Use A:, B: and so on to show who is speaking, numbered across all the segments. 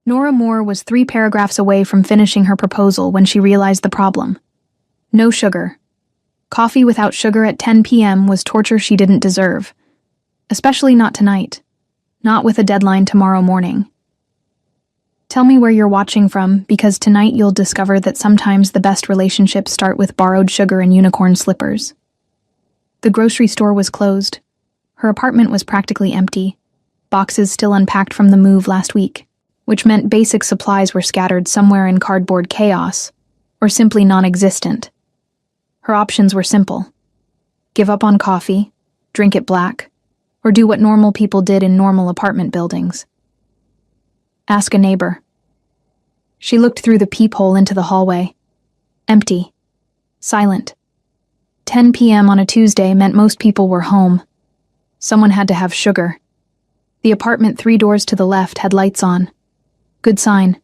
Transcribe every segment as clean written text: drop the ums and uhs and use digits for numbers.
A: Nora Moore was 3 paragraphs away from finishing her proposal when she realized the problem. No sugar. Coffee without sugar at 10 p.m. was torture she didn't deserve. Especially not tonight. Not with a deadline tomorrow morning. Tell me where you're watching from, because tonight you'll discover that sometimes the best relationships start with borrowed sugar and unicorn slippers. The grocery store was closed. Her apartment was practically empty, boxes still unpacked from the move last week, which meant basic supplies were scattered somewhere in cardboard chaos, or simply non-existent. Her options were simple. Give up on coffee, drink it black, or do what normal people did in normal apartment buildings. Ask a neighbor. She looked through the peephole into the hallway. Empty. Silent. 10 p.m. on a Tuesday meant most people were home. Someone had to have sugar. The apartment 3 doors to the left had lights on. Good sign.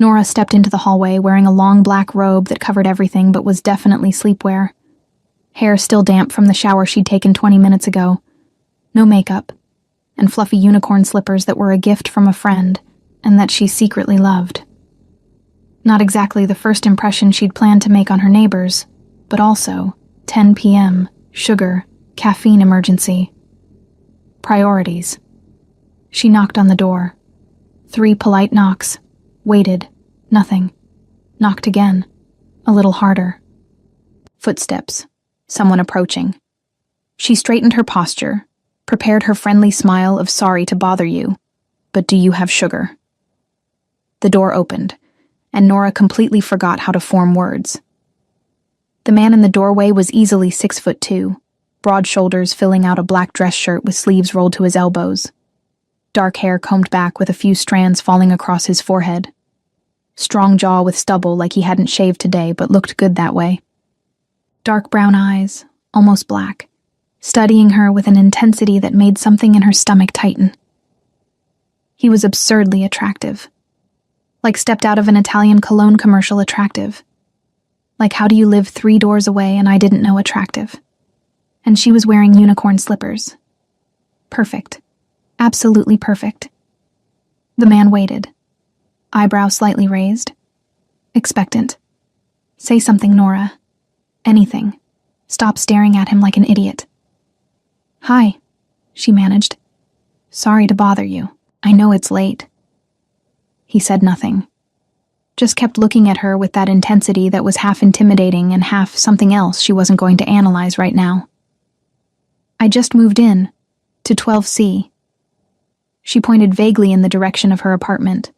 A: Nora stepped into the hallway wearing a long black robe that covered everything but was definitely sleepwear. Hair still damp from the shower she'd taken 20 minutes ago. No makeup. And fluffy unicorn slippers that were a gift from a friend and that she secretly loved. Not exactly the first impression she'd planned to make on her neighbors, but also 10 p.m., sugar, caffeine emergency. Priorities. She knocked on the door. 3 polite knocks. Waited. Nothing. Knocked again. A little harder. Footsteps. Someone approaching. She straightened her posture, prepared her friendly smile of sorry to bother you, but do you have sugar? The door opened, and Nora completely forgot how to form words. The man in the doorway was easily 6'2", broad shoulders filling out a black dress shirt with sleeves rolled to his elbows. Dark hair combed back with a few strands falling across his forehead. Strong jaw with stubble like he hadn't shaved today but looked good that way. Dark brown eyes, almost black, studying her with an intensity that made something in her stomach tighten. He was absurdly attractive. Like stepped out of an Italian cologne commercial attractive. Like how do you live 3 doors away and I didn't know attractive. And she was wearing unicorn slippers. Perfect. Absolutely perfect. The man waited. Eyebrow slightly raised. Expectant. Say something, Nora. Anything. Stop staring at him like an idiot. Hi, she managed. Sorry to bother you. I know it's late. He said nothing. Just kept looking at her with that intensity that was half intimidating and half something else she wasn't going to analyze right now. I just moved in, to 12C. She pointed vaguely in the direction of her apartment.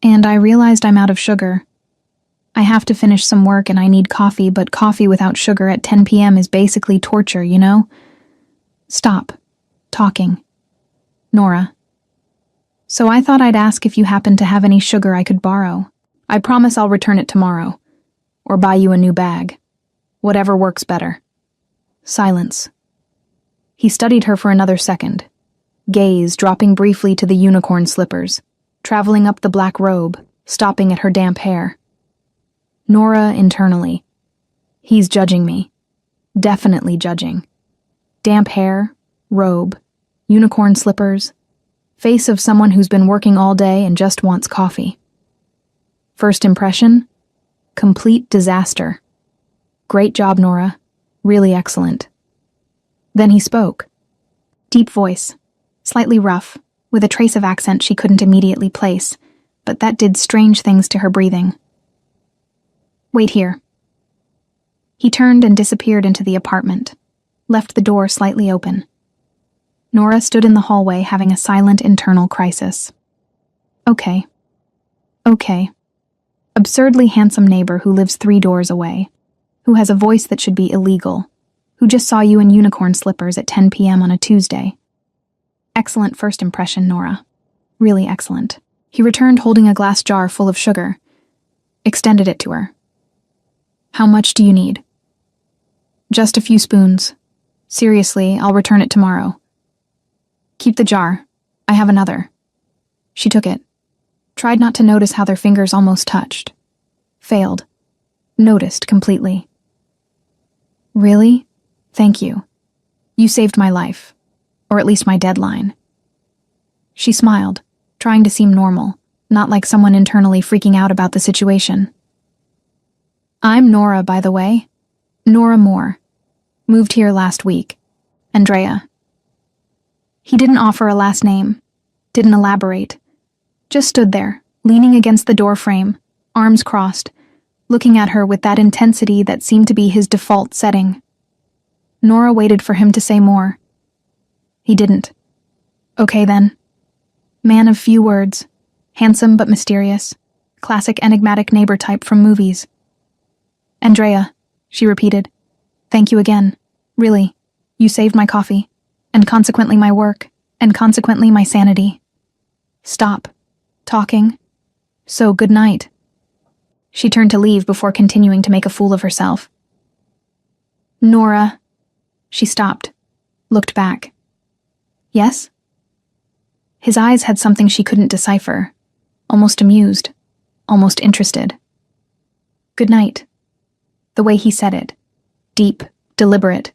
A: And I realized I'm out of sugar. I have to finish some work and I need coffee, but coffee without sugar at 10 p.m. is basically torture, you know? Stop. Talking. Nora. So I thought I'd ask if you happen to have any sugar I could borrow. I promise I'll return it tomorrow. Or buy you a new bag. Whatever works better. Silence. He studied her for another second. Gaze dropping briefly to the unicorn slippers, traveling up the black robe, stopping at her damp hair. Nora internally. He's judging me. Definitely judging. Damp hair, robe, unicorn slippers, face of someone who's been working all day and just wants coffee. First impression? Complete disaster. Great job, Nora. Really excellent. Then he spoke. Deep voice, slightly rough, with a trace of accent she couldn't immediately place, but that did strange things to her breathing. Wait here. He turned and disappeared into the apartment, left the door slightly open. Nora stood in the hallway having a silent internal crisis. Okay. Absurdly handsome neighbor who lives 3 doors away, who has a voice that should be illegal, who just saw you in unicorn slippers at 10 p.m. on a Tuesday. Excellent first impression, Nora. Really excellent. He returned holding a glass jar full of sugar. Extended it to her. How much do you need? Just a few spoons. Seriously, I'll return it tomorrow. Keep the jar. I have another. She took it. Tried not to notice how their fingers almost touched. Failed. Noticed completely. Really? Thank you. You saved my life. Or at least my deadline. She smiled, trying to seem normal, not like someone internally freaking out about the situation. "I'm Nora, by the way. Nora Moore. Moved here last week. Andrea." He didn't offer a last name, didn't elaborate. Just stood there, leaning against the door frame, arms crossed, looking at her with that intensity that seemed to be his default setting. Nora waited for him to say more. He didn't. Okay then. Man of few words, handsome but mysterious, classic enigmatic neighbor type from movies. "Andrea," she repeated. "Thank you again. Really, you saved my coffee, and consequently my work, and consequently my sanity. Stop talking. So good night." She turned to leave before continuing to make a fool of herself. "Nora." She stopped, looked back. "Yes?" His eyes had something she couldn't decipher, almost amused, almost interested. "Good night." The way he said it, deep, deliberate,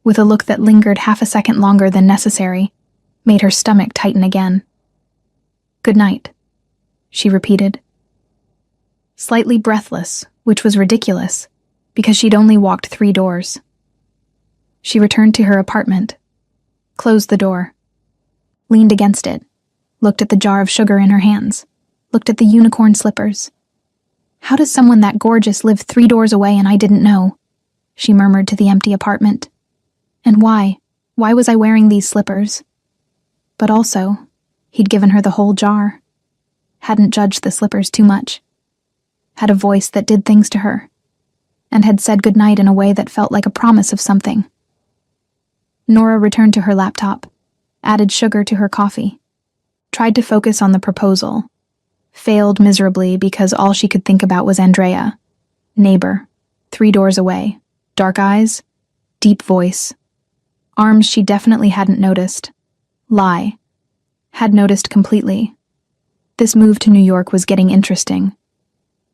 A: with a look that lingered half a second longer than necessary, made her stomach tighten again. "Good night," she repeated. Slightly breathless, which was ridiculous, because she'd only walked 3 doors. She returned to her apartment, closed the door, leaned against it, looked at the jar of sugar in her hands, looked at the unicorn slippers. "How does someone that gorgeous live 3 doors away and I didn't know?" she murmured to the empty apartment. "And why? Why was I wearing these slippers?" But also, he'd given her the whole jar. Hadn't judged the slippers too much. Had a voice that did things to her, and had said goodnight in a way that felt like a promise of something. Nora returned to her laptop, added sugar to her coffee, tried to focus on the proposal, failed miserably because all she could think about was Andrea, neighbor, 3 doors away, dark eyes, deep voice, arms she definitely hadn't noticed, lie, had noticed completely. This move to New York was getting interesting.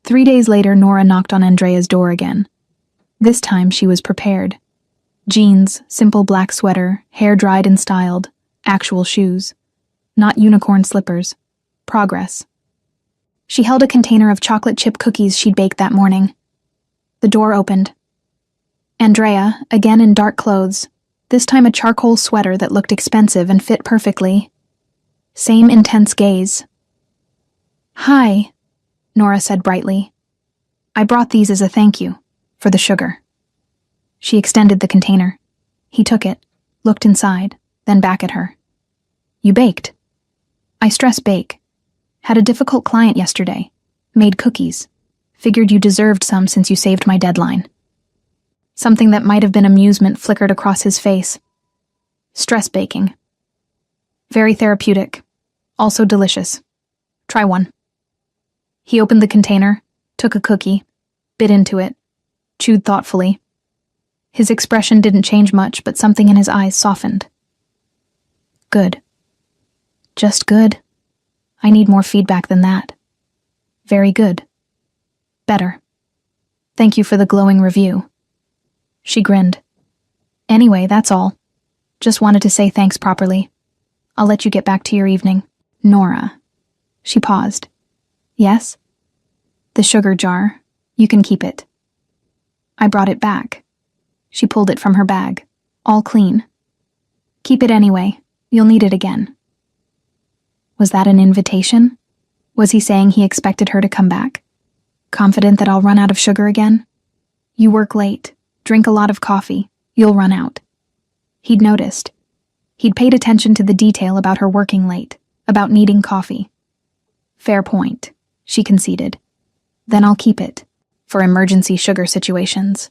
A: 3 days later, Nora knocked on Andrea's door again. This time she was prepared. Jeans, simple black sweater, hair dried and styled, actual shoes. Not unicorn slippers. Progress. She held a container of chocolate chip cookies she'd baked that morning. The door opened. Andrea, again in dark clothes, this time a charcoal sweater that looked expensive and fit perfectly. Same intense gaze. "Hi," Nora said brightly. "I brought these as a thank you, for the sugar." She extended the container. He took it, looked inside, then back at her. "You baked?" "I stress bake. Had a difficult client yesterday. Made cookies. Figured you deserved some since you saved my deadline." Something that might have been amusement flickered across his face. "Stress baking. Very therapeutic. Also delicious. Try one." He opened the container, took a cookie, bit into it, chewed thoughtfully. His expression didn't change much, but something in his eyes softened. "Good. Just good. I need more feedback than that. Very good. Better. Thank you for the glowing review." She grinned. "Anyway, that's all. Just wanted to say thanks properly. I'll let you get back to your evening." "Nora." She paused. "Yes?" "The sugar jar. You can keep it." "I brought it back." She pulled it from her bag. "All clean." "Keep it anyway. You'll need it again." Was that an invitation? Was he saying he expected her to come back? Confident that I'll run out of sugar again? "You work late. Drink a lot of coffee. You'll run out." He'd noticed. He'd paid attention to the detail about her working late, about needing coffee. "Fair point," she conceded. "Then I'll keep it, for emergency sugar situations."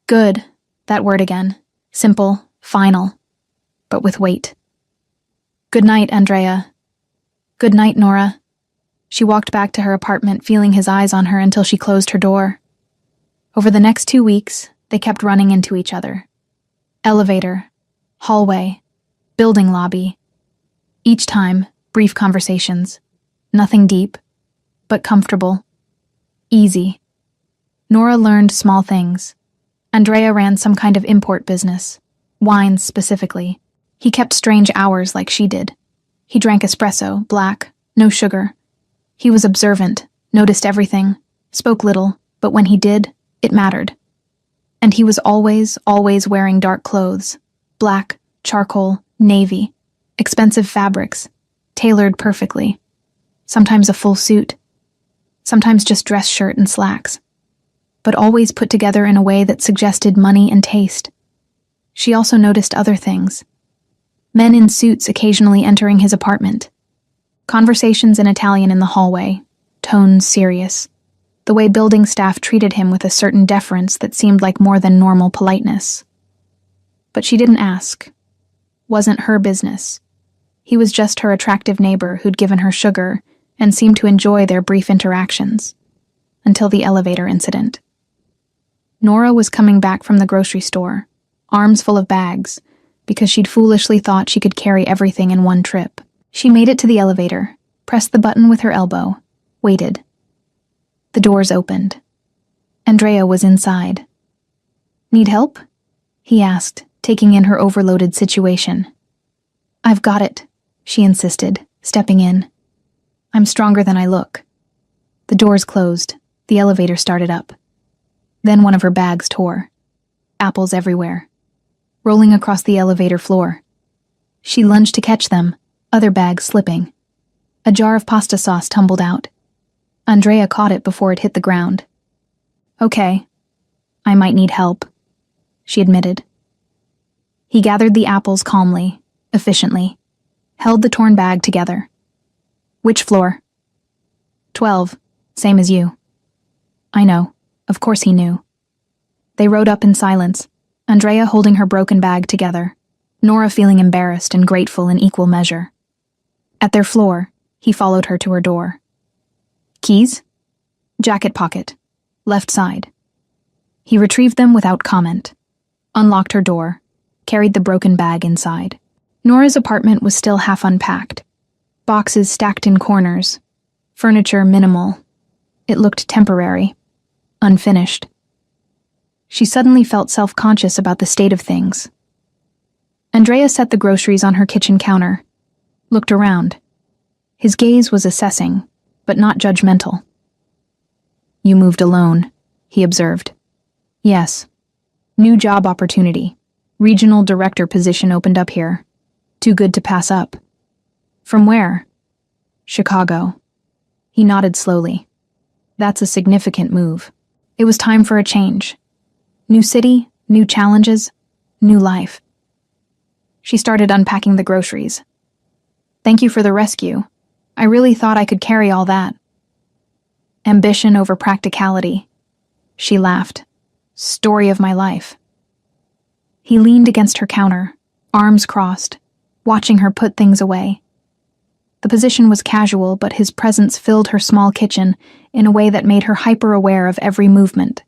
A: Good, that word again. Simple, final, but with weight. "Good night, Andrea." "Good night, Nora." She walked back to her apartment, feeling his eyes on her until she closed her door. Over the next 2 weeks, they kept running into each other. Elevator, hallway, building lobby. Each time, brief conversations. Nothing deep, but comfortable. Easy. Nora learned small things. Andrea ran some kind of import business. Wines, specifically. He kept strange hours like she did. He drank espresso, black, no sugar, He was observant, noticed everything, spoke little, but when he did, it mattered. And he was always wearing dark clothes, black, charcoal, navy, expensive fabrics, tailored perfectly, sometimes a full suit, sometimes just dress shirt and slacks, but always put together in a way that suggested money and taste. She also noticed other things. Men in suits occasionally entering his apartment. Conversations in Italian in the hallway, tones serious. The way building staff treated him with a certain deference that seemed like more than normal politeness. But she didn't ask. Wasn't her business. He was just her attractive neighbor who'd given her sugar and seemed to enjoy their brief interactions. Until the elevator incident. Nora was coming back from the grocery store, arms full of bags, because she'd foolishly thought she could carry everything in one trip. She made it to the elevator, pressed the button with her elbow, waited. The doors opened. Andrea was inside. "Need help?" he asked, taking in her overloaded situation. "I've got it," she insisted, stepping in. "I'm stronger than I look." The doors closed. The elevator started up. Then one of her bags tore. Apples everywhere. Rolling across the elevator floor. She lunged to catch them, other bags slipping. A jar of pasta sauce tumbled out. Andrea caught it before it hit the ground. "Okay, I might need help," she admitted. He gathered the apples calmly, efficiently, held the torn bag together. "Which floor?" 12, same as you." "I know." Of course he knew. They rode up in silence, Andrea holding her broken bag together, Nora feeling embarrassed and grateful in equal measure. At their floor, he followed her to her door. "Keys?" "Jacket pocket. Left side." He retrieved them without comment, unlocked her door, carried the broken bag inside. Nora's apartment was still half unpacked. Boxes stacked in corners. Furniture minimal. It looked temporary. Unfinished. She suddenly felt self-conscious about the state of things. Andrea set the groceries on her kitchen counter, looked around. His gaze was assessing, but not judgmental. "You moved alone," he observed. "Yes. New job opportunity. Regional director position opened up here. Too good to pass up." "From where?" "Chicago." He nodded slowly. "That's a significant move." It was time for a change. New city, new challenges, new life. She started unpacking the groceries. "Thank you for the rescue. I really thought I could carry all that." "Ambition over practicality." She laughed. "Story of my life." He leaned against her counter, arms crossed, watching her put things away. The position was casual, but his presence filled her small kitchen in a way that made her hyper-aware of every movement.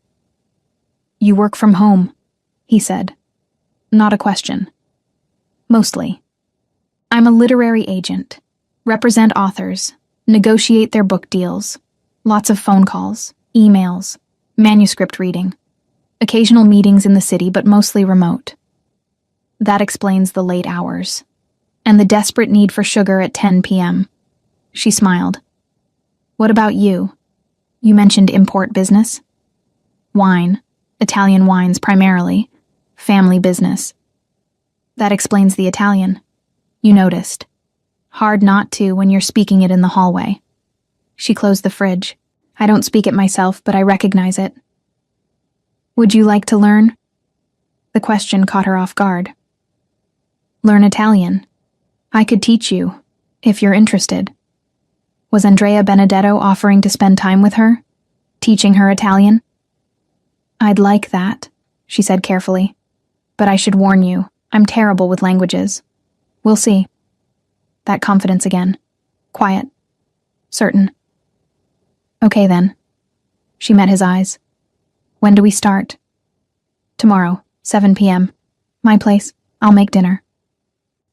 A: "You work from home," he said. Not a question. "Mostly. I'm a literary agent. Represent authors, negotiate their book deals. Lots of phone calls, emails, manuscript reading. Occasional meetings in the city, but mostly remote. That explains the late hours. And the desperate need for sugar at 10 p.m. She smiled. "What about you? You mentioned import business?" "Wine. Italian wines primarily. Family business." "That explains the Italian. You noticed. Hard not to when you're speaking it in the hallway." She closed the fridge. "I don't speak it myself, but I recognize it." "Would you like to learn?" The question caught her off guard. "Learn Italian. I could teach you, if you're interested." Was Andrea Benedetto offering to spend time with her? Teaching her Italian? "I'd like that," she said carefully. "But I should warn you, I'm terrible with languages. We'll see." That confidence again. Quiet. Certain. "Okay then." She met his eyes. "When do we start?" "Tomorrow, 7 p.m. My place. I'll make dinner."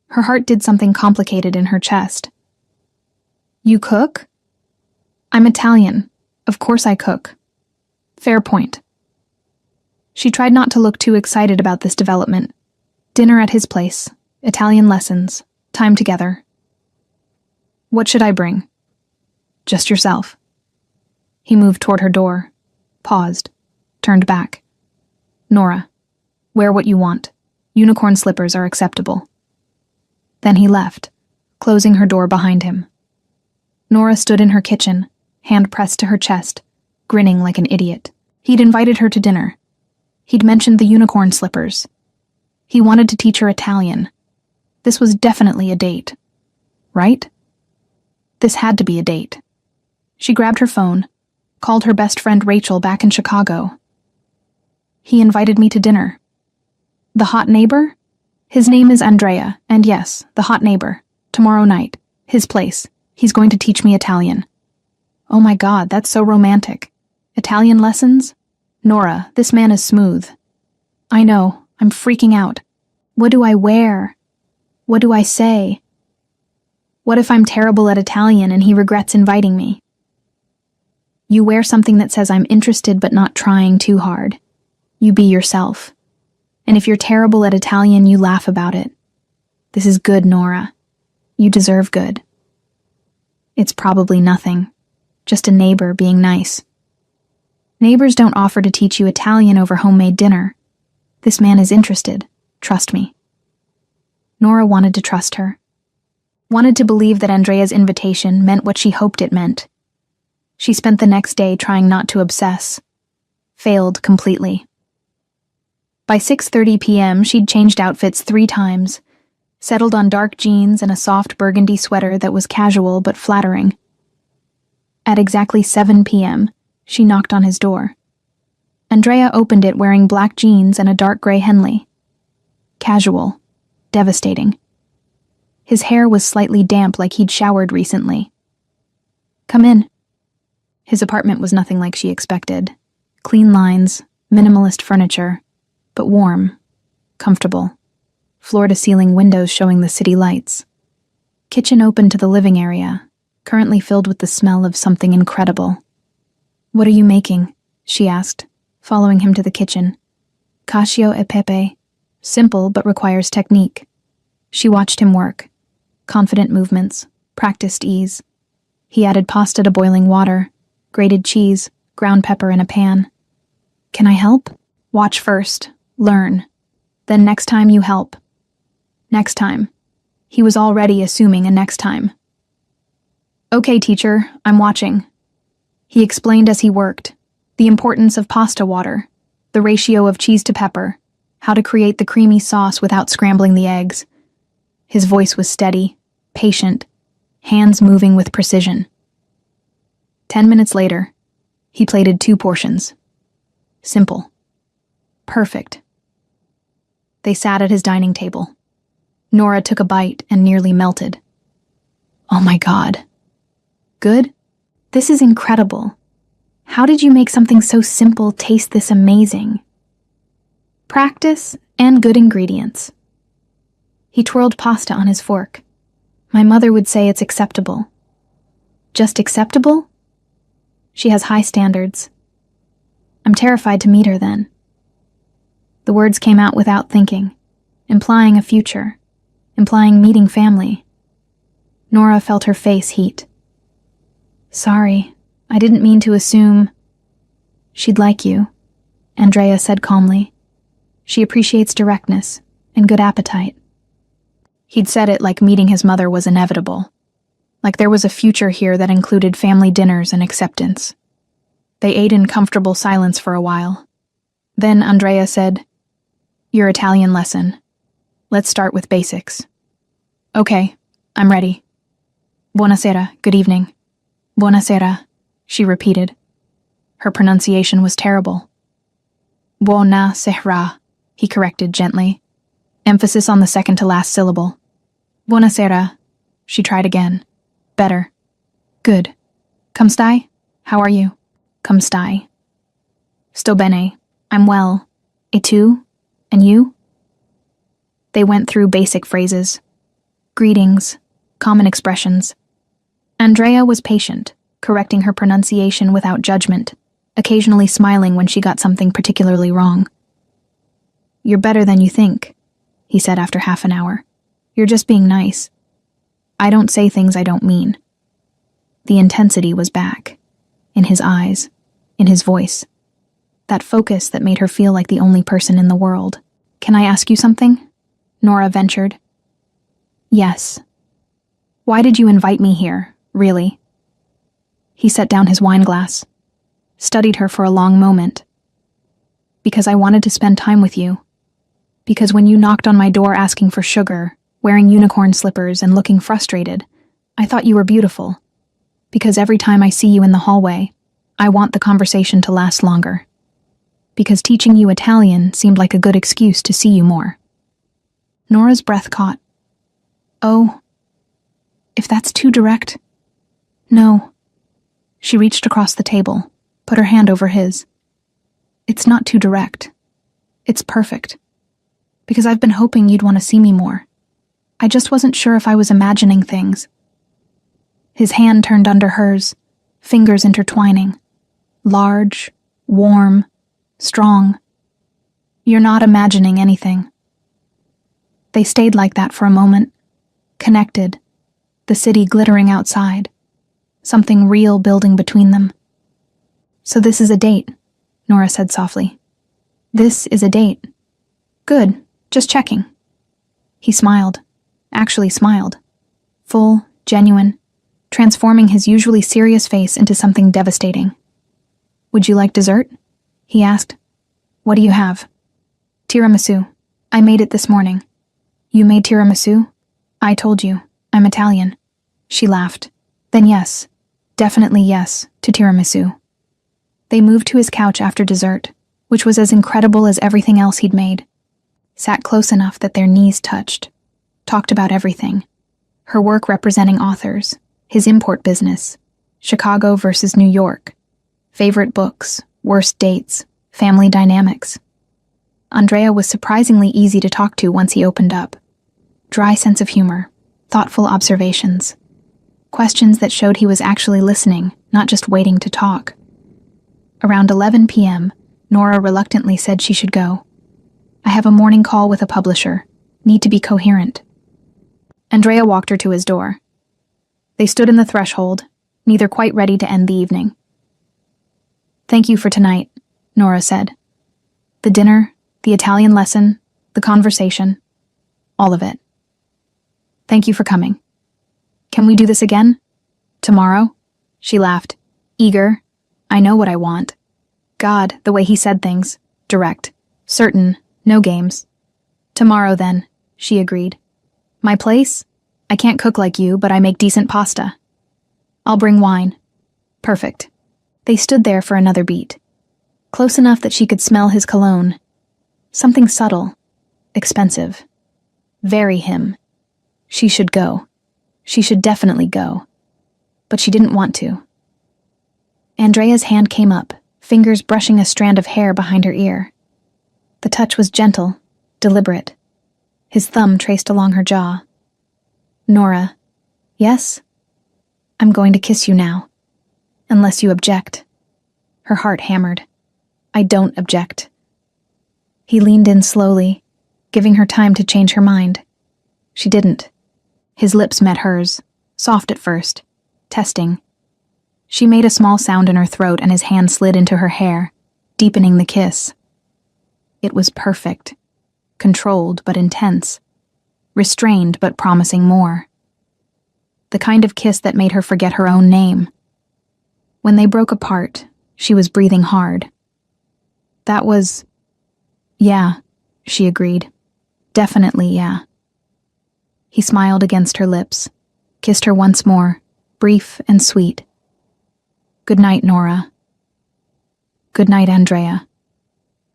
A: Her heart did something complicated in her chest. "You cook?" "I'm Italian. Of course I cook." Fair point. She tried not to look too excited about this development. Dinner at his place, Italian lessons, time together. "What should I bring?" Just yourself." He moved toward her door, paused, turned back. "Nora, wear what you want. Unicorn slippers are acceptable." Then he left, closing her door behind him. Nora stood in her kitchen, hand pressed to her chest, grinning like an idiot. He'd invited her to dinner. He'd mentioned the unicorn slippers. He wanted to teach her Italian. This was definitely a date. Right? This had to be a date. She grabbed her phone, called her best friend Rachel back in Chicago. "He invited me to dinner." "The hot neighbor?" "His name is Andrea, and yes, the hot neighbor. Tomorrow night. His place. He's going to teach me Italian." "Oh my God, that's so romantic. Italian lessons? Nora, this man is smooth." "I know, I'm freaking out. What do I wear? What do I say? What if I'm terrible at Italian and he regrets inviting me?" "You wear something that says I'm interested but not trying too hard. You be yourself. And if you're terrible at Italian, you laugh about it. This is good, Nora. You deserve good." "It's probably nothing. Just a neighbor being nice." "Neighbors don't offer to teach you Italian over homemade dinner. This man is interested. Trust me." Nora wanted to trust her. Wanted to believe that Andrea's invitation meant what she hoped it meant. She spent the next day trying not to obsess. Failed completely. By 6:30 p.m., she'd changed outfits 3 times, settled on dark jeans and a soft burgundy sweater that was casual but flattering. At exactly 7 p.m., she knocked on his door. Andrea opened it wearing black jeans and a dark gray Henley. Casual. Devastating. His hair was slightly damp like he'd showered recently. "Come in." His apartment was nothing like she expected. Clean lines, minimalist furniture, but warm, comfortable. Floor-to-ceiling windows showing the city lights. Kitchen open to the living area, currently filled with the smell of something incredible. "What are you making?" she asked, following him to the kitchen. "Cacio e pepe. Simple but requires technique." She watched him work. Confident movements, practiced ease. He added pasta to boiling water, grated cheese, ground pepper in a pan. "Can I help?" "Watch first. Learn. Then next time you help." Next time. He was already assuming a next time. "Okay, teacher, I'm watching." He explained as he worked, the importance of pasta water, the ratio of cheese to pepper, how to create the creamy sauce without scrambling the eggs. His voice was steady, patient, hands moving with precision. 10 minutes later, he plated 2 portions. Simple. Perfect. They sat at his dining table. Nora took a bite and nearly melted. "Oh my God. Good? This is incredible. How did you make something so simple taste this amazing?" "Practice and good ingredients." He twirled pasta on his fork. "My mother would say it's acceptable." "Just acceptable?" "She has high standards." "I'm terrified to meet her then." The words came out without thinking, implying a future, implying meeting family. Nora felt her face heat. "Sorry, I didn't mean to assume." "She'd like you," Andrea said calmly. "She appreciates directness and good appetite." He'd said it like meeting his mother was inevitable, like there was a future here that included family dinners and acceptance. They ate in comfortable silence for a while. Then Andrea said, "Your Italian lesson. Let's start with basics." "Okay, I'm ready." "Buonasera, good evening." "Buonasera," she repeated. Her pronunciation was terrible. "Buona sera," he corrected gently, emphasis on the second to last syllable. "Buonasera," she tried again. Better. "Good. Come stai? How are you?" "Come stai." "Sto bene. I'm well. E tu? And you?" They went through basic phrases. Greetings. Common expressions. Andrea was patient, correcting her pronunciation without judgment, occasionally smiling when she got something particularly wrong. "You're better than you think," he said after half an hour. "You're just being nice. I don't say things I don't mean." The intensity was back. In his eyes, in his voice. That focus that made her feel like the only person in the world. "Can I ask you something?" Nora ventured. "Yes." "Why did you invite me here, really?" He set down his wine glass, studied her for a long moment. "Because I wanted to spend time with you. Because when you knocked on my door asking for sugar, wearing unicorn slippers and looking frustrated, I thought you were beautiful. Because every time I see you in the hallway, I want the conversation to last longer. Because teaching you Italian seemed like a good excuse to see you more." Nora's breath caught. "Oh, if that's too direct." "No." She reached across the table, put her hand over his. "It's not too direct. It's perfect. Because I've been hoping you'd want to see me more. I just wasn't sure if I was imagining things." His hand turned under hers, fingers intertwining. Large, warm, strong. "You're not imagining anything." They stayed like that for a moment, connected, the city glittering outside, something real building between them. "So this is a date," Nora said softly. "This is a date. Good, just checking." He smiled, actually smiled. Full, genuine, transforming his usually serious face into something devastating. "Would you like dessert?" he asked. "What do you have?" "Tiramisu. I made it this morning." "You made tiramisu?" "I told you. I'm Italian." She laughed. "Then yes, definitely yes, to tiramisu." They moved to his couch after dessert, which was as incredible as everything else he'd made. Sat close enough that their knees touched. Talked about everything. Her work representing authors, his import business, Chicago versus New York, favorite books, worst dates, family dynamics. Andrea was surprisingly easy to talk to once he opened up. Dry sense of humor, thoughtful observations. Questions that showed he was actually listening, not just waiting to talk. Around 11 p.m., Nora reluctantly said she should go. "I have a morning call with a publisher. Need to be coherent." Andrea walked her to his door. They stood in the threshold, neither quite ready to end the evening. "Thank you for tonight," Nora said. "The dinner, the Italian lesson, the conversation, all of it. Thank you for coming. Can we do this again? Tomorrow?" She laughed, eager. "I know what I want." God, the way he said things. Direct. Certain. No games. "Tomorrow, then," she agreed. "My place? I can't cook like you, but I make decent pasta." "I'll bring wine." "Perfect." They stood there for another beat. Close enough that she could smell his cologne. Something subtle. Expensive. Very him. She should go. She should definitely go. But she didn't want to. Andrea's hand came up, fingers brushing a strand of hair behind her ear. The touch was gentle, deliberate. His thumb traced along her jaw. "Nora, yes? I'm going to kiss you now. Unless you object." Her heart hammered. "I don't object." He leaned in slowly, giving her time to change her mind. She didn't. His lips met hers, soft at first, testing. She made a small sound in her throat and his hand slid into her hair, deepening the kiss. It was perfect. Controlled but intense. Restrained but promising more. The kind of kiss that made her forget her own name. When they broke apart, she was breathing hard. That was... Yeah, she agreed. Definitely yeah. He smiled against her lips, kissed her once more, brief and sweet. "Good night, Nora." "Good night, Andrea."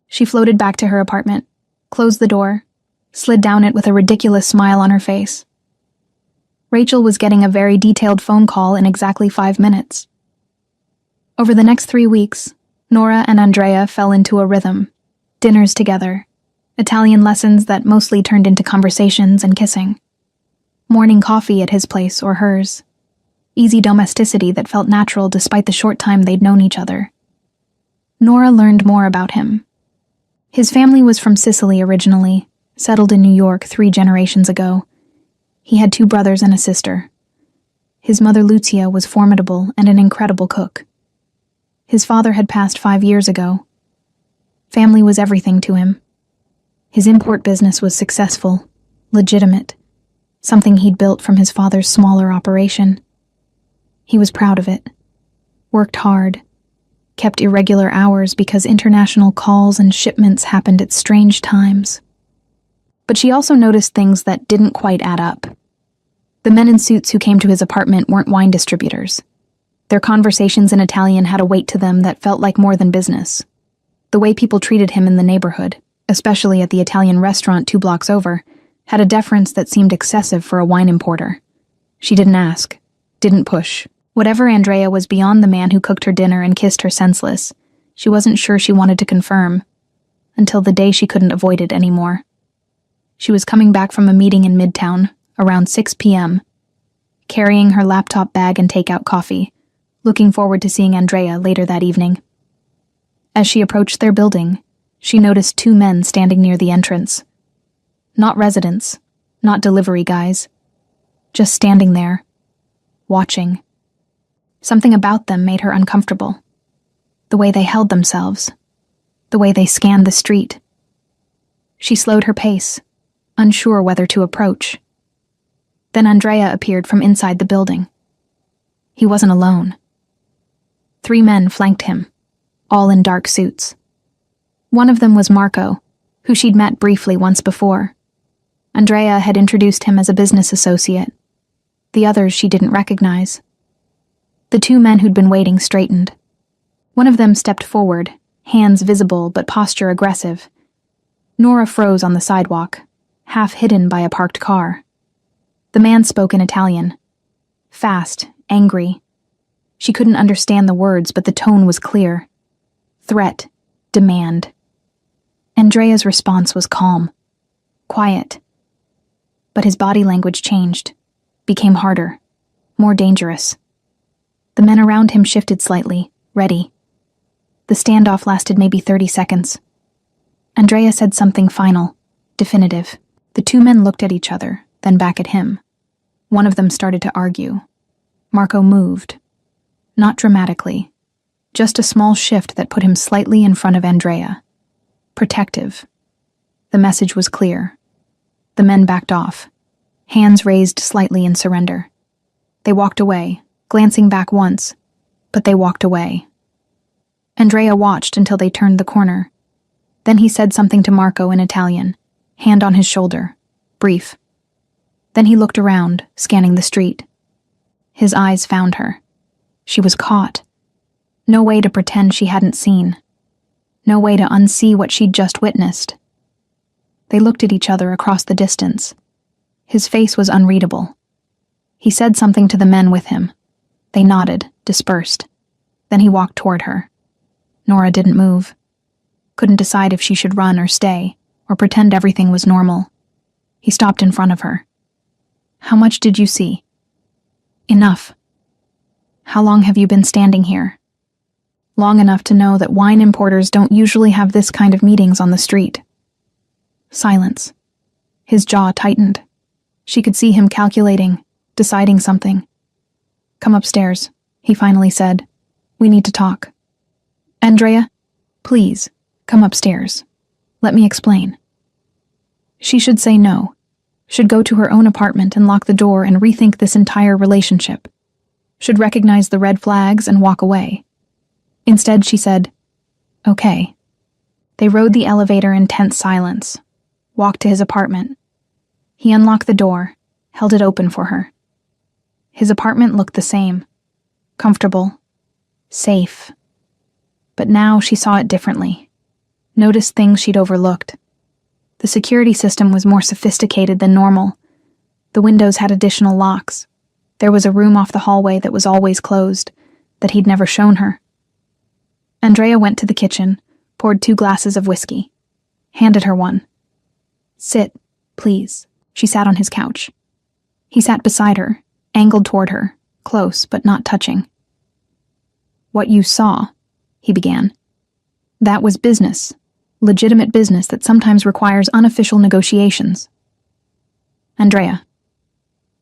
A: She floated back to her apartment, closed the door, slid down it with a ridiculous smile on her face. Rachel was getting a very detailed phone call in exactly 5 minutes. Over the next 3 weeks, Nora and Andrea fell into a rhythm. Dinners together, Italian lessons that mostly turned into conversations and kissing. Morning coffee at his place or hers. Easy domesticity that felt natural despite the short time they'd known each other. Nora learned more about him. His family was from Sicily originally, settled in New York 3 generations ago. He had 2 brothers and a sister. His mother Lucia was formidable and an incredible cook. His father had passed 5 years ago. Family was everything to him. His import business was successful, legitimate, something he'd built from his father's smaller operation. He was proud of it, worked hard, kept irregular hours because international calls and shipments happened at strange times. But she also noticed things that didn't quite add up. The men in suits who came to his apartment weren't wine distributors. Their conversations in Italian had a weight to them that felt like more than business. The way people treated him in the neighborhood, especially at the Italian restaurant 2 blocks over, had a deference that seemed excessive for a wine importer. She didn't ask, didn't push. Whatever Andrea was beyond the man who cooked her dinner and kissed her senseless. She wasn't sure she wanted to confirm, until the day she couldn't avoid it anymore. She was coming back from a meeting in Midtown, around 6 p.m., carrying her laptop bag and takeout coffee, looking forward to seeing Andrea later that evening. As she approached their building, she noticed 2 men standing near the entrance. Not residents, not delivery guys, just standing there, watching. Something about them made her uncomfortable. The way they held themselves, the way they scanned the street. She slowed her pace, unsure whether to approach. Then Andrea appeared from inside the building. He wasn't alone. 3 men flanked him, all in dark suits. One of them was Marco, who she'd met briefly once before. Andrea had introduced him as a business associate. The others she didn't recognize. The 2 men who'd been waiting straightened. One of them stepped forward, hands visible but posture aggressive. Nora froze on the sidewalk, half hidden by a parked car. The man spoke in Italian. Fast, angry. She couldn't understand the words, but the tone was clear. Threat, demand. Andrea's response was calm, quiet. But his body language changed, became harder, more dangerous. The men around him shifted slightly, ready. The standoff lasted maybe 30 seconds. Andrea said something final, definitive. The 2 men looked at each other, then back at him. One of them started to argue. Marco moved. Not dramatically, just a small shift that put him slightly in front of Andrea. Protective. The message was clear. The men backed off, hands raised slightly in surrender. They walked away, glancing back once, but they walked away. Andrea watched until they turned the corner. Then he said something to Marco in Italian, hand on his shoulder, brief. Then he looked around, scanning the street. His eyes found her. She was caught. No way to pretend she hadn't seen. No way to unsee what she'd just witnessed. They looked at each other across the distance. His face was unreadable. He said something to the men with him. They nodded, dispersed. Then he walked toward her. Nora didn't move. Couldn't decide if she should run or stay, or pretend everything was normal. He stopped in front of her. How much did you see? Enough. How long have you been standing here? Long enough to know that wine importers don't usually have this kind of meetings on the street. Silence. His jaw tightened. She could see him calculating, deciding something. Come upstairs, he finally said. We need to talk. Andrea, please, come upstairs. Let me explain. She should say no, should go to her own apartment and lock the door and rethink this entire relationship, should recognize the red flags and walk away. Instead, she said, okay. They rode the elevator in tense silence, walked to his apartment. He unlocked the door, held it open for her. His apartment looked the same, comfortable, safe. But now she saw it differently, noticed things she'd overlooked. The security system was more sophisticated than normal. The windows had additional locks. There was a room off the hallway that was always closed, that he'd never shown her. Andrea went to the kitchen, poured 2 glasses of whiskey, handed her one. Sit, please. She sat on his couch. He sat beside her, angled toward her, close but not touching. What you saw, he began. That was business, legitimate business that sometimes requires unofficial negotiations. Andrea.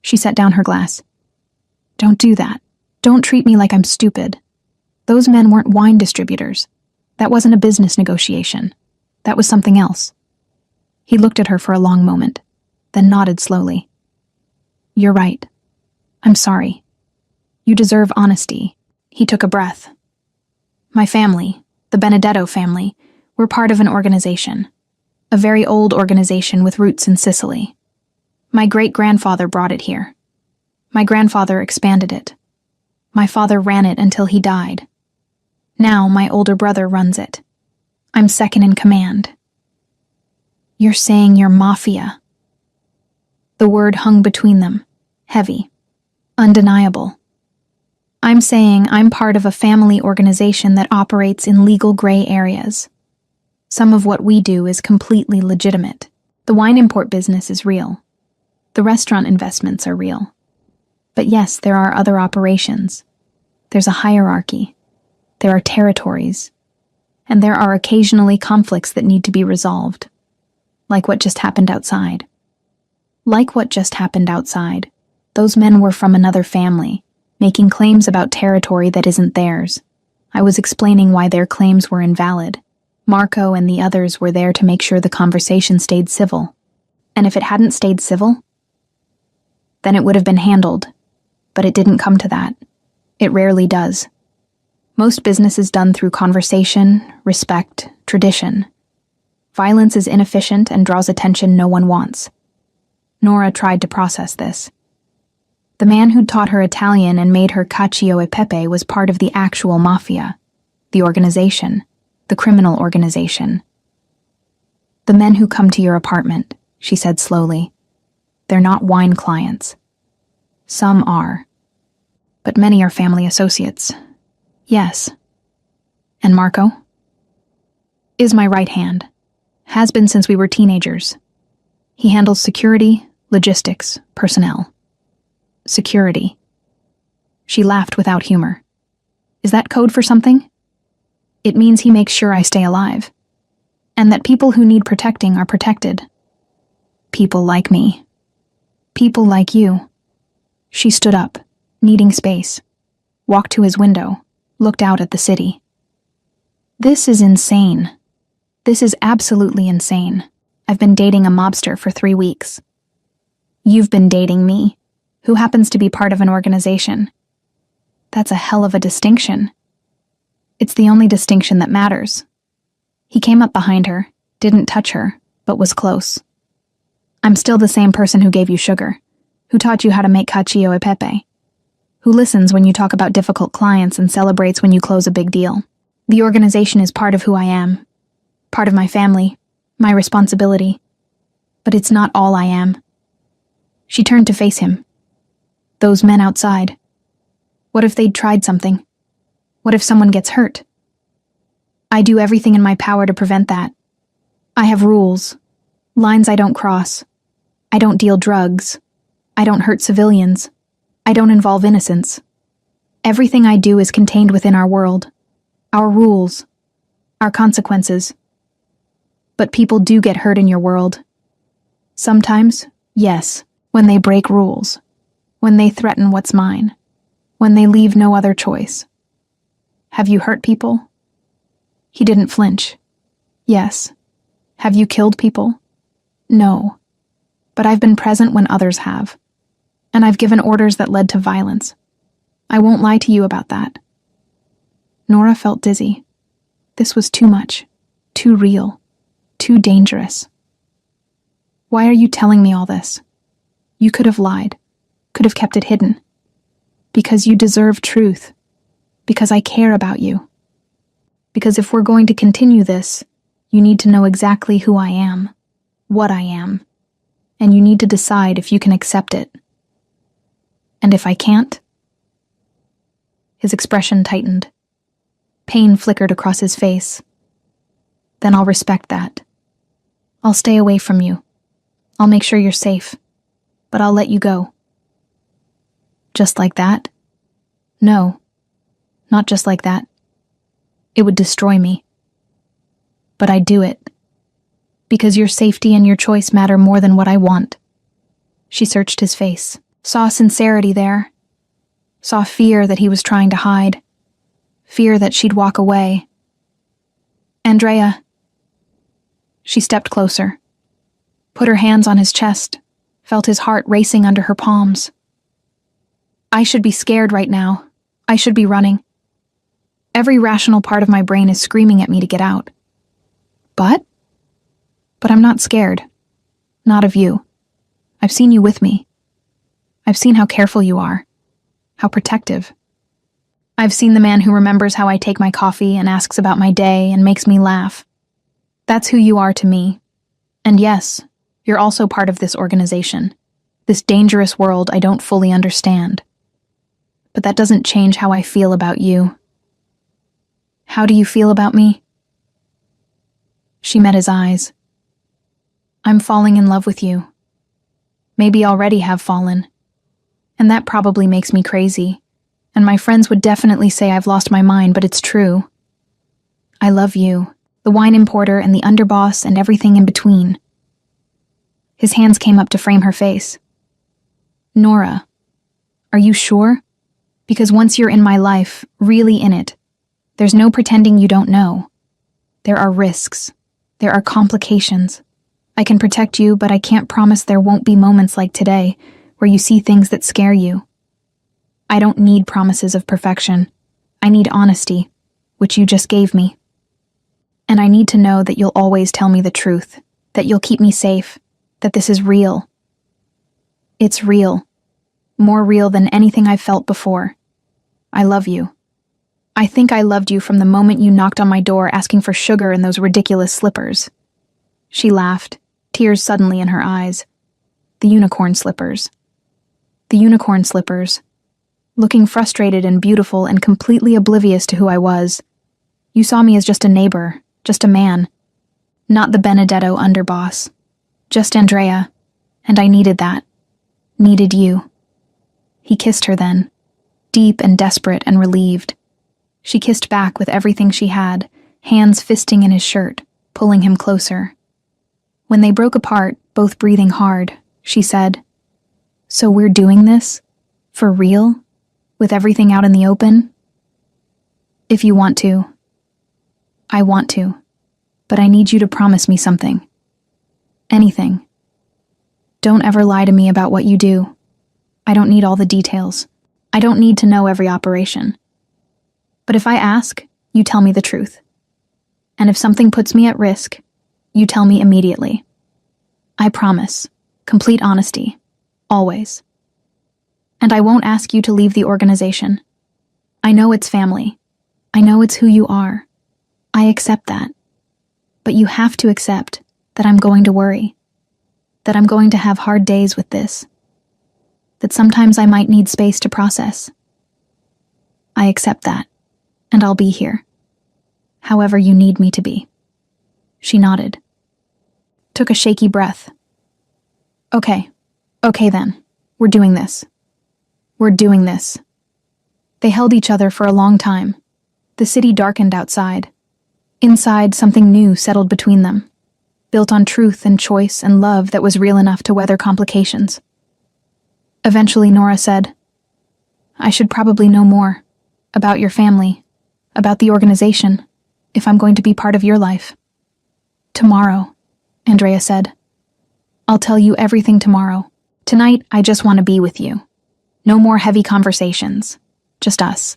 A: She set down her glass. Don't do that. Don't treat me like I'm stupid. Those men weren't wine distributors. That wasn't a business negotiation. That was something else. He looked at her for a long moment, then nodded slowly. You're right. I'm sorry. You deserve honesty. He took a breath. My family, the Benedetto family, were part of an organization. A very old organization with roots in Sicily. My great-grandfather brought it here. My grandfather expanded it. My father ran it until he died. Now my older brother runs it. I'm second in command. You're saying you're Mafia. The word hung between them, heavy, undeniable. I'm saying I'm part of a family organization that operates in legal gray areas. Some of what we do is completely legitimate. The wine import business is real. The restaurant investments are real. But yes, there are other operations. There's a hierarchy. There are territories. And there are occasionally conflicts that need to be resolved. Like what just happened outside. Those men were from another family, making claims about territory that isn't theirs. I was explaining why their claims were invalid. Marco and the others were there to make sure the conversation stayed civil. And if it hadn't stayed civil, then it would have been handled. But it didn't come to that. It rarely does. Most business is done through conversation, respect, tradition. Violence is inefficient and draws attention no one wants. Nora tried to process this. The man who'd taught her Italian and made her cacio e pepe was part of the actual Mafia, the organization, the criminal organization. The men who come to your apartment, she said slowly. They're not wine clients. Some are. But many are family associates. Yes. And Marco? Is my right hand. Has been since we were teenagers. He handles security, logistics, personnel. Security. She laughed without humor. Is that code for something? It means he makes sure I stay alive. And that people who need protecting are protected. People like me. People like you. She stood up, needing space, walked to his window, looked out at the city. This is insane. This is absolutely insane. I've been dating a mobster for 3 weeks. You've been dating me, who happens to be part of an organization. That's a hell of a distinction. It's the only distinction that matters. He came up behind her, didn't touch her, but was close. I'm still the same person who gave you sugar, who taught you how to make cacio e pepe, who listens when you talk about difficult clients and celebrates when you close a big deal. The organization is part of who I am, part of my family, my responsibility. But it's not all I am. She turned to face him. Those men outside. What if they'd tried something? What if someone gets hurt? I do everything in my power to prevent that. I have rules, lines I don't cross. I don't deal drugs. I don't hurt civilians. I don't involve innocents. Everything I do is contained within our world, our rules, our consequences. But people do get hurt in your world. Sometimes, yes, when they break rules, when they threaten what's mine, when they leave no other choice. Have you hurt people? He didn't flinch. Yes. Have you killed people? No. But I've been present when others have. And I've given orders that led to violence. I won't lie to you about that. Nora felt dizzy. This was too much, too real, too dangerous. Why are you telling me all this? You could have lied, could have kept it hidden. Because you deserve truth. Because I care about you. Because if we're going to continue this, you need to know exactly who I am, what I am, and you need to decide if you can accept it. And if I can't? His expression tightened. Pain flickered across his face. Then I'll respect that. I'll stay away from you. I'll make sure you're safe. But I'll let you go. Just like that? No. Not just like that. It would destroy me. But I'd do it. Because your safety and your choice matter more than what I want. She searched his face, saw sincerity there. saw fear that he was trying to hide, fear that she'd walk away. Andrea. She stepped closer, put her hands on his chest, felt his heart racing under her palms. I should be scared right now. I should be running. Every rational part of my brain is screaming at me to get out. But I'm not scared. Not of you. I've seen you with me. I've seen how careful you are. How protective. I've seen the man who remembers how I take my coffee and asks about my day and makes me laugh. That's who you are to me. And yes, you're also part of this organization, this dangerous world I don't fully understand. But that doesn't change how I feel about you. How do you feel about me? She met his eyes. I'm falling in love with you. Maybe already have fallen. And that probably makes me crazy. And my friends would definitely say I've lost my mind, but it's true. I love you, the wine importer and the underboss and everything in between. His hands came up to frame her face. Nora, are you sure? Because once you're in my life, really in it, there's no pretending you don't know. There are risks. There are complications. I can protect you, but I can't promise there won't be moments like today where you see things that scare you. I don't need promises of perfection. I need honesty, which you just gave me. And I need to know that you'll always tell me the truth, that you'll keep me safe, that this is real. It's real. More real than anything I've felt before. I love you. I think I loved you from the moment you knocked on my door asking for sugar in those ridiculous slippers. She laughed, tears suddenly in her eyes. The unicorn slippers. The unicorn slippers. Looking frustrated and beautiful and completely oblivious to who I was. You saw me as just a neighbor, just a man. Not the Benedetto underboss. Just Andrea. And I needed that. Needed you. He kissed her then, deep and desperate and relieved. She kissed back with everything she had, hands fisting in his shirt, pulling him closer. When they broke apart, both breathing hard, she said, "So we're doing this? For real? With everything out in the open?" "If you want to." "I want to, but I need you to promise me something. Anything. Don't ever lie to me about what you do. I don't need all the details. I don't need to know every operation. But if I ask, you tell me the truth. And if something puts me at risk, you tell me immediately. I promise. Complete honesty. Always. And I won't ask you to leave the organization. I know it's family. I know it's who you are. I accept that. But you have to accept that I'm going to worry. That I'm going to have hard days with this. That sometimes I might need space to process. I accept that, and I'll be here. However you need me to be." She nodded. Took a shaky breath. Okay then. We're doing this. We're doing this." They held each other for a long time. The city darkened outside. Inside, something new settled between them, built on truth and choice and love that was real enough to weather complications. Eventually, Nora said, "I should probably know more. About your family. About the organization. If I'm going to be part of your life." "Tomorrow," Andrea said. "I'll tell you everything tomorrow. Tonight, I just want to be with you. No more heavy conversations. Just us."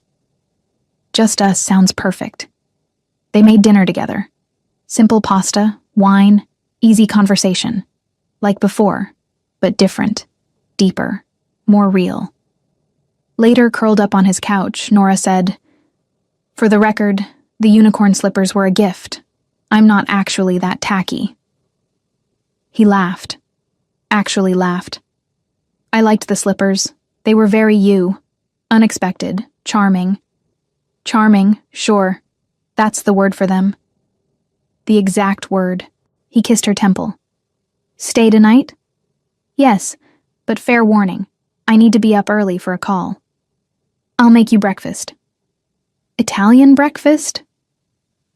A: Just us sounds perfect. They made dinner together. Simple pasta, wine, easy conversation. Like before, but different, deeper, more real. Later, curled up on his couch, Nora said, "For the record, the unicorn slippers were a gift. I'm not actually that tacky." He laughed. Actually laughed. "I liked the slippers. They were very you. Unexpected. Charming. Charming, sure. That's the word for them." The exact word. He kissed her temple. "Stay tonight?" "Yes, but fair warning. I need to be up early for a call." "I'll make you breakfast." "Italian breakfast?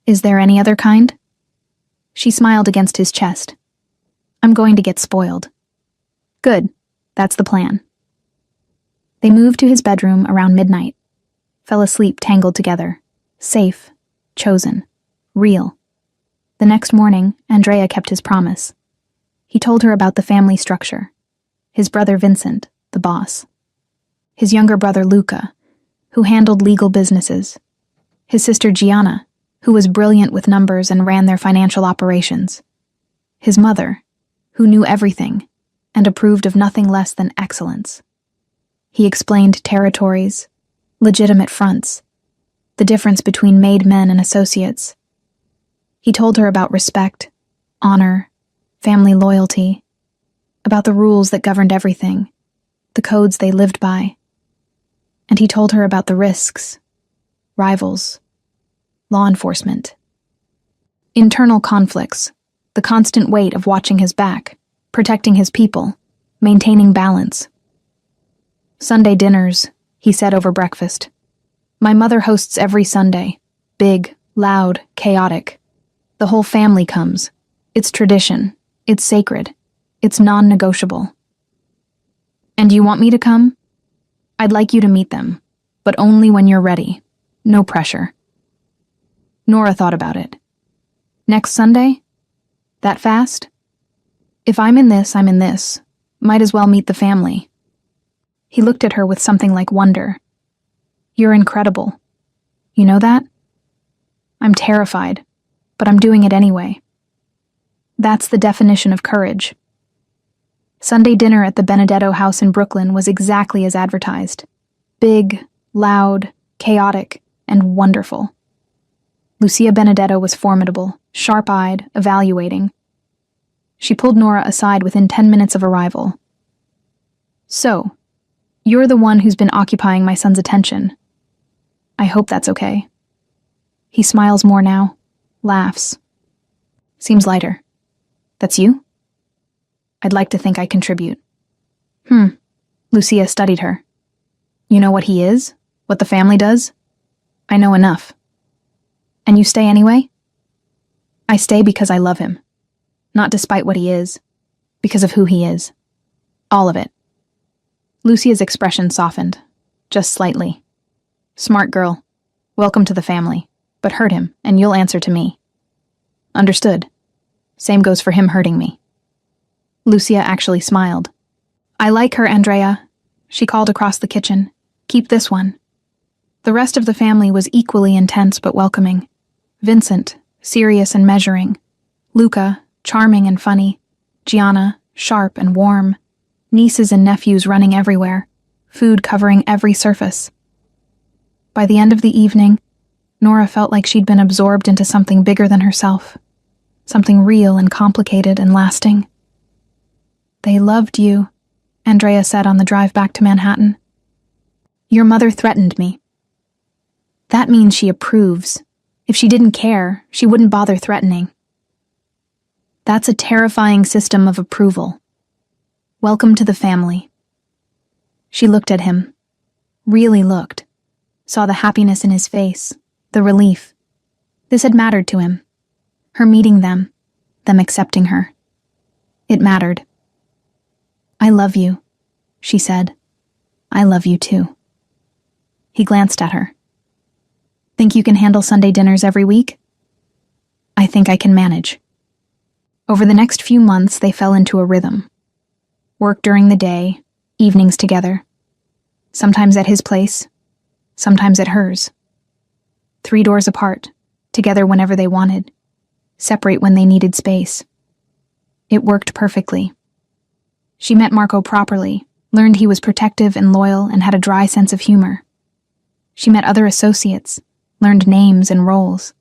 A: Is there any other kind?" She smiled against his chest. "I'm going to get spoiled." "Good. That's the plan." They moved to his bedroom around midnight, fell asleep tangled together, safe, chosen, real. The next morning, Andrea kept his promise. He told her about the family structure. His brother Vincent, the boss. His younger brother Luca, who handled legal businesses. His sister Gianna, who was brilliant with numbers and ran their financial operations. His mother, who knew everything and approved of nothing less than excellence. He explained territories, legitimate fronts, the difference between made men and associates. He told her about respect, honor, family loyalty, about the rules that governed everything, the codes they lived by. And he told her about the risks, rivals, law enforcement, internal conflicts, the constant weight of watching his back, protecting his people, maintaining balance. Sunday dinners, he said over breakfast. My mother hosts every Sunday. Big, loud, chaotic. The whole family comes. It's tradition. It's sacred. It's non-negotiable. And you want me to come? I'd like you to meet them, but only when you're ready. No pressure. Nora thought about it. Next Sunday? That fast? If I'm in this, I'm in this. Might as well meet the family. He looked at her with something like wonder. You're incredible. You know that? I'm terrified, but I'm doing it anyway. That's the definition of courage. Sunday dinner at the Benedetto house in Brooklyn was exactly as advertised. Big, loud, chaotic, and wonderful. Lucia Benedetto was formidable, sharp-eyed, evaluating. She pulled Nora aside within 10 minutes of arrival. So, you're the one who's been occupying my son's attention. I hope that's okay. He smiles more now, laughs. Seems lighter. That's you? I'd like to think I contribute. Lucia studied her. You know what he is? What the family does? I know enough. And you stay anyway? I stay because I love him. Not despite what he is. Because of who he is. All of it. Lucia's expression softened. Just slightly. Smart girl. Welcome to the family. But hurt him, and you'll answer to me. Understood. Same goes for him hurting me. Lucia actually smiled. I like her, Andrea. She called across the kitchen. Keep this one. The rest of the family was equally intense but welcoming. Vincent, serious and measuring. Luca, charming and funny. Gianna, sharp and warm. Nieces and nephews running everywhere. Food covering every surface. By the end of the evening, Nora felt like she'd been absorbed into something bigger than herself. Something real and complicated and lasting. They loved you, Andrea said on the drive back to Manhattan. Your mother threatened me. That means she approves. If she didn't care, she wouldn't bother threatening. That's a terrifying system of approval. Welcome to the family. She looked at him. Really looked. Saw the happiness in his face, the relief. This had mattered to him. Her meeting them accepting her. It mattered. I love you, she said. I love you too. He glanced at her. Think you can handle Sunday dinners every week? I think I can manage. Over the next few months, they fell into a rhythm. Work during the day, evenings together. Sometimes at his place, sometimes at hers. 3 doors apart, together whenever they wanted. Separate when they needed space. It worked perfectly. She met Marco properly, learned he was protective and loyal and had a dry sense of humor. She met other associates, learned names and roles.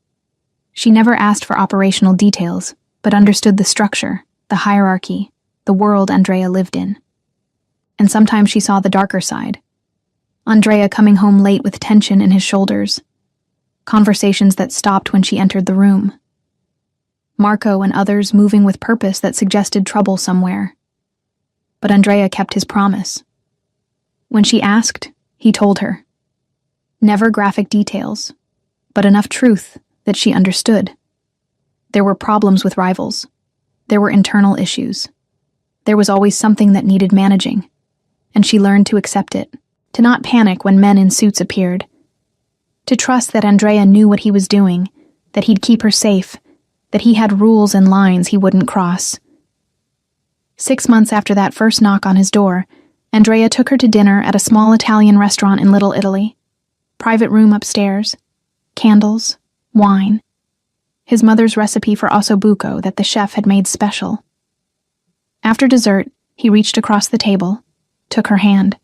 A: She never asked for operational details, but understood the structure, the hierarchy, the world Andrea lived in. And sometimes she saw the darker side. Andrea coming home late with tension in his shoulders. Conversations that stopped when she entered the room. Marco and others moving with purpose that suggested trouble somewhere. But Andrea kept his promise. When she asked, he told her. Never graphic details, but enough truth that she understood. There were problems with rivals. There were internal issues. There was always something that needed managing, and she learned to accept it, To not panic when men in suits appeared. To trust that Andrea knew what he was doing, that he'd keep her safe, that he had rules and lines he wouldn't cross. 6 months after that first knock on his door, Andrea took her to dinner at a small Italian restaurant in Little Italy. Private room upstairs, candles, wine. His mother's recipe for ossobuco that the chef had made special. After dessert, he reached across the table, took her hand.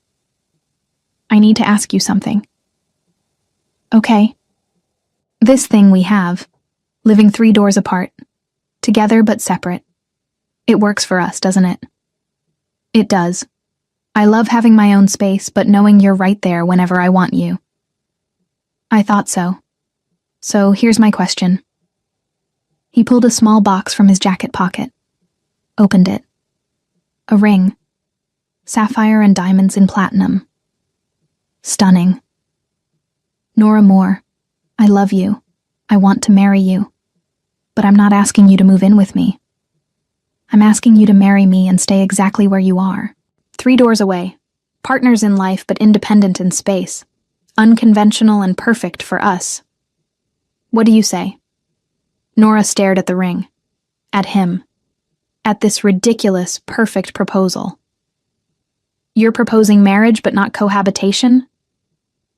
A: "I need to ask you something." "Okay." "This thing we have, living 3 doors apart, together but separate. It works for us, doesn't it?" "It does. I love having my own space, but knowing you're right there whenever I want you." "I thought so. So here's my question." He pulled a small box from his jacket pocket, opened it. A ring. Sapphire and diamonds in platinum. Stunning. "Nora Moore, I love you. I want to marry you. But I'm not asking you to move in with me. I'm asking you to marry me and stay exactly where you are. 3 doors away. Partners in life but independent in space. Unconventional and perfect for us. What do you say?" Nora stared at the ring. At him. At this ridiculous, perfect proposal. "You're proposing marriage but not cohabitation?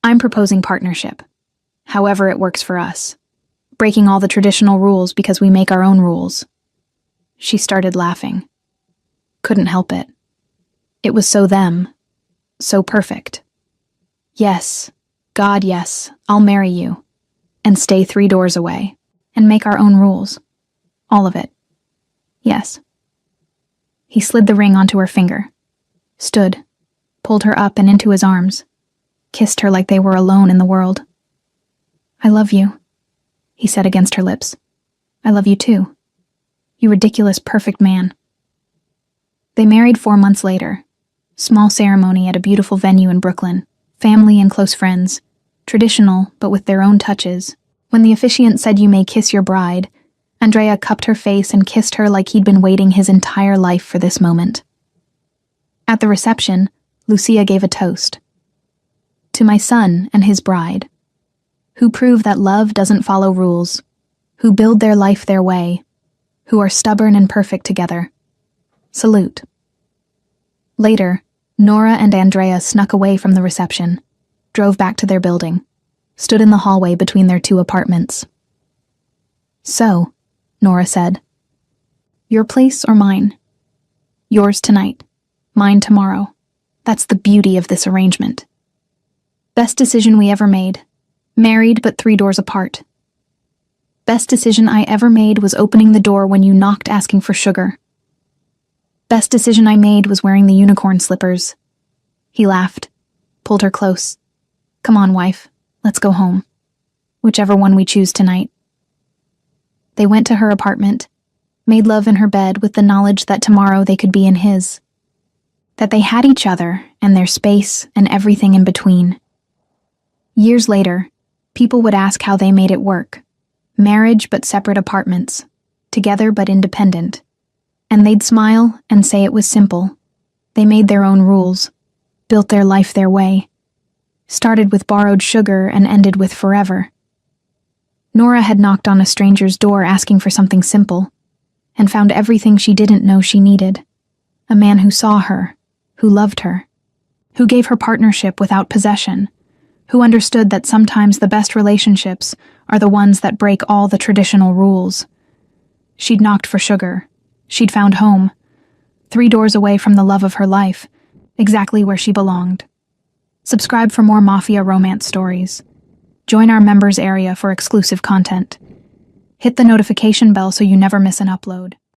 A: I'm proposing partnership. However it works for us. Breaking all the traditional rules because we make our own rules." She started laughing. Couldn't help it. It was so them. So perfect. "Yes. God, yes. I'll marry you. And stay 3 doors away. And make our own rules. All of it. Yes." He slid the ring onto her finger. Stood. Pulled her up and into his arms. Kissed her like they were alone in the world. "I love you," he said against her lips. "I love you too. You ridiculous, perfect man." They married 4 months later. Small ceremony at a beautiful venue in Brooklyn. Family and close friends. Traditional, but with their own touches. When the officiant said "You may kiss your bride," Andrea cupped her face and kissed her like he'd been waiting his entire life for this moment. At the reception, Lucia gave a toast. "To my son and his bride, who prove that love doesn't follow rules, who build their life their way, who are stubborn and perfect together. Salute." Later, Nora and Andrea snuck away from the reception, drove back to their building, stood in the hallway between their 2 apartments. "So," Nora said, "your place or mine? Yours tonight, mine tomorrow. That's the beauty of this arrangement. Best decision we ever made. Married but 3 doors apart. Best decision I ever made was opening the door when you knocked asking for sugar. Best decision I made was wearing the unicorn slippers." He laughed, pulled her close. "Come on, wife, let's go home. Whichever one we choose tonight." They went to her apartment, made love in her bed with the knowledge that tomorrow they could be in his. That they had each other and their space and everything in between. Years later, people would ask how they made it work. Marriage but separate apartments, together but independent. And they'd smile and say it was simple. They made their own rules, built their life their way. Started with borrowed sugar and ended with forever. Nora had knocked on a stranger's door asking for something simple, and found everything she didn't know she needed. A man who saw her, who loved her, who gave her partnership without possession, who understood that sometimes the best relationships are the ones that break all the traditional rules. She'd knocked for sugar. She'd found home, 3 doors away from the love of her life, exactly where she belonged. Subscribe for more Mafia romance stories. Join our members area for exclusive content. Hit the notification bell so you never miss an upload.